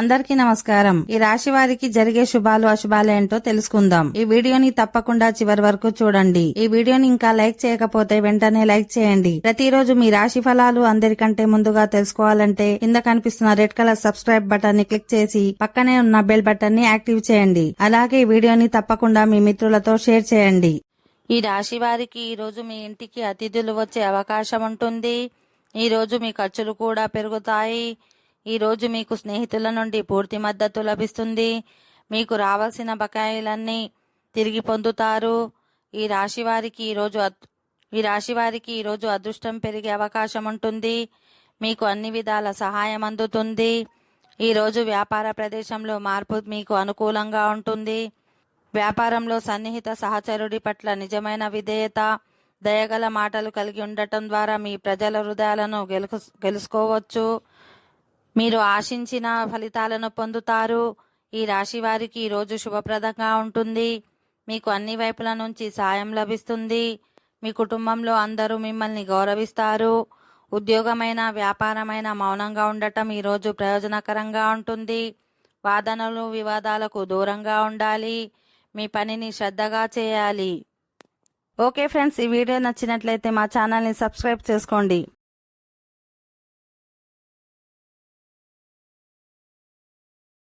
అందరికీ నమస్కారం. ఈ రాశి వారికి జరిగే శుభాలు అశుభాలు ఏంటో తెలుసుకుందాం. ఈ వీడియోని తప్పకుండా చివరి వరకు చూడండి. ఈ వీడియోని ఇంకా లైక్ చేయకపోతే వెంటనే లైక్ చేయండి. ప్రతిరోజు మీ రాశి ఫలాలు అందరికంటే ముందుగా తెలుసుకోవాలంటే కింద కనిపిస్తున్న రెడ్ కలర్ సబ్స్క్రైబ్ బటన్ ని క్లిక్ చేసి పక్కనే ఉన్న బెల్ బటన్ ని యాక్టివ్ చేయండి. అలాగే ఈ వీడియోని తప్పకుండా మీ మిత్రులతో షేర్ చేయండి. ఈ రాశి వారికి ఈ రోజు మీ ఇంటికి అతిథులు వచ్చే అవకాశం ఉంటుంది. ఈ రోజు మీ ఖర్చులు కూడా పెరుగుతాయి. ఈ రోజు మీకు స్నేహితుల నుండి పూర్తి మద్దతు లభిస్తుంది. మీకు రావాల్సిన బకాయిలన్నీ తిరిగి పొందుతారు. ఈ రాశి వారికి ఈరోజు అదృష్టం పెరిగే అవకాశం ఉంటుంది. మీకు అన్ని విధాల సహాయం అందుతుంది. ఈరోజు వ్యాపార ప్రదేశంలో మార్పు మీకు అనుకూలంగా ఉంటుంది. వ్యాపారంలో సన్నిహిత సహచరుడి పట్ల నిజమైన విధేయత, దయగల మాటలు కలిగి ఉండటం ద్వారా మీ ప్రజల హృదయాలను గెలుచుకోవచ్చు. మీరు ఆశించిన ఫలితాలను పొందుతారు. ఈ రాశి వారికి ఈరోజు శుభప్రదంగా ఉంటుంది. మీకు అన్ని వైపుల నుంచి సాయం లభిస్తుంది. మీ కుటుంబంలో అందరూ మిమ్మల్ని గౌరవిస్తారు. ఉద్యోగమైన వ్యాపారమైన మౌనంగా ఉండటం ఈరోజు ప్రయోజనకరంగా ఉంటుంది. వాదనలు వివాదాలకు దూరంగా ఉండాలి. మీ పనిని శ్రద్ధగా చేయాలి. ఓకే ఫ్రెండ్స్, ఈ వీడియో నచ్చినట్లయితే మా ఛానల్ని సబ్స్క్రైబ్ చేసుకోండి.